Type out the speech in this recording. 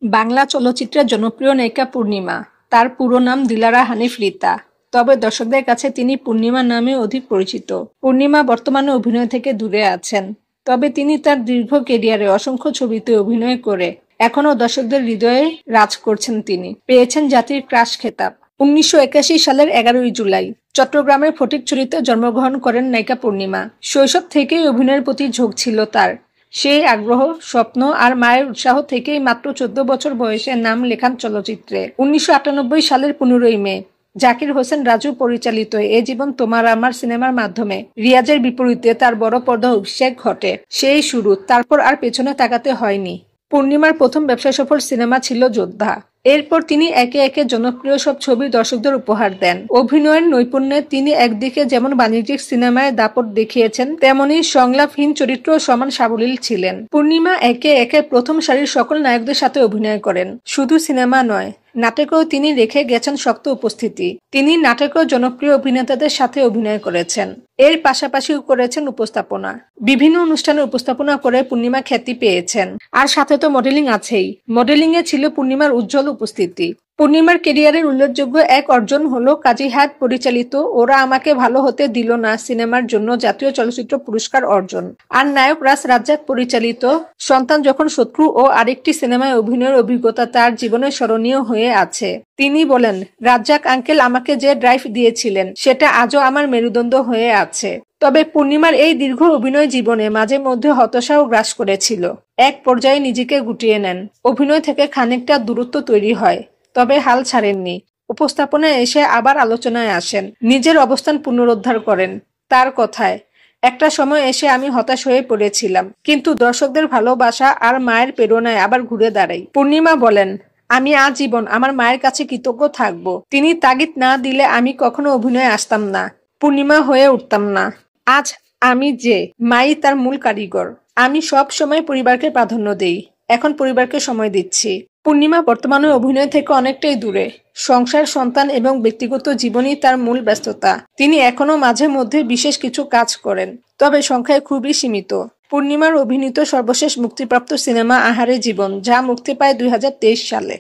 বাংলা চলচ্চিত্রের জনপ্রিয় নায়িকা পূর্ণিমা। তার পুরো নাম দিলারা হানিফ রিতা। তবে দর্শকদের কাছে তিনি পূর্ণিমা নামে অধিক পরিচিত। পূর্ণিমা বর্তমানে অভিনয় থেকে দূরে আছেন। তবে তিনি তার দীর্ঘ ক্যারিয়ারে অসংখ্য ছবিতে অভিনয় করে এখনও দর্শকদের হৃদয়ে রাজ করছেন। তিনি পেয়েছেন জাতির ক্রাশ খেতাব। 1981 সালের 11ই জুলাই চট্টগ্রামের ফটিকছড়িতে জন্মগ্রহণ করেন নায়িকা পূর্ণিমা। শৈশব থেকেই অভিনয়ের প্রতি ঝোঁক ছিল তার। সেই আগ্রহ, স্বপ্ন আর মায়ের উৎসাহ থেকেই মাত্র 14 বছর বয়সে নাম লেখান চলচ্চিত্রে। 1998 সালের 15ই মে জাকির হোসেন রাজু পরিচালিত এ জীবন তোমার আমার সিনেমার মাধ্যমে রিয়াজের বিপরীতে তার বড় পর্দা অভিষেক ঘটে। সেই শুরু, তারপর আর পেছনে তাকাতে হয়নি। পূর্ণিমার প্রথম ব্যবসা সফল সিনেমা ছিল যোদ্ধা। এরপর তিনি একে একে জনপ্রিয় সব ছবি দর্শকদের উপহার দেন। অভিনয়ের নৈপুণ্যে তিনি একদিকে যেমন বাণিজ্যিক সিনেমায় দাপট দেখিয়েছেন, তেমনি সংলাপহীন চরিত্র সমান সাবলীল ছিলেন। পূর্ণিমা একে একে প্রথম সারির সকল নায়কদের সাথে অভিনয় করেন। শুধু সিনেমা নয়, নাটকেও তিনি রেখে গেছেন শক্ত উপস্থিতি। তিনি নাটকেও জনপ্রিয় অভিনেতাদের সাথে অভিনয় করেছেন। এর পাশাপাশিও করেছেন উপস্থাপনা। বিভিন্ন অনুষ্ঠানে উপস্থাপনা করে পূর্ণিমা খ্যাতি পেয়েছেন। আর সাথে তো মডেলিং আছেই। মডেলিংয়ে ছিল পূর্ণিমার উজ্জ্বল উপস্থিতি। পূর্ণিমার ক্যারিয়ারের উল্লেখযোগ্য এক অর্জন হলো কাজী হায়াৎ পরিচালিত ওরা আমাকে ভালো হতে দিল না সিনেমার জন্য জাতীয় চলচ্চিত্র পুরস্কার অর্জন। আর নায়ক রাজ রাজ্জাক পরিচালিত সন্তান যখন শত্রু ও আরেকটি সিনেমায় অভিনয়ের অভিজ্ঞতা তার জীবনে স্মরণীয় হয়ে আছে। তিনি বলেন, রাজ্জাক আঙ্কেল আমাকে যে ড্রাইভ দিয়েছিলেন সেটা আজও আমার মেরুদণ্ড হয়ে আছে। তবে পূর্ণিমার এই দীর্ঘ অভিনয় জীবনে মাঝে মধ্যে হতাশাও গ্রাস করেছিল। এক পর্যায়ে নিজেকে গুটিয়ে নেন। অভিনয় থেকে খানিকটা দূরত্ব তৈরি হয়, তবে হাল ছাড়েননি। উপস্থাপনায় এসে আবার আলোচনায় আসেন, নিজের অবস্থান পুনরুদ্ধার করেন। তার কথায়, একটা সময় এসে আমি হতাশ হয়ে পড়েছিলাম, কিন্তু দর্শকদের ভালোবাসা আর মায়ের প্রেরণায় আবার ঘুরে দাঁড়াই। পূর্ণিমা বলেন, আমি আজীবন আমার মায়ের কাছে কৃতজ্ঞ থাকব। তিনি তাগিদ না দিলে আমি কখনো অভিনয়ে আসতাম না, পূর্ণিমা হয়ে উঠতাম না। আজ আমি যে মাই তার মূল কারিগর। আমি সব সময় পরিবারকে প্রাধান্য দেই, এখন পরিবারকে সময় দিচ্ছি। পূর্ণিমা বর্তমানে অভিনয় থেকে অনেকটাই দূরে। সংসার, সন্তান এবং ব্যক্তিগত জীবনই তার মূল ব্যস্ততা। তিনি এখনো মাঝে মধ্যে বিশেষ কিছু কাজ করেন, তবে সংখ্যায় খুবই সীমিত। পূর্ণিমার অভিনীত সর্বশেষ মুক্তিপ্রাপ্ত সিনেমা আহারে জীবন, যা মুক্তি পায় 2023 সালে।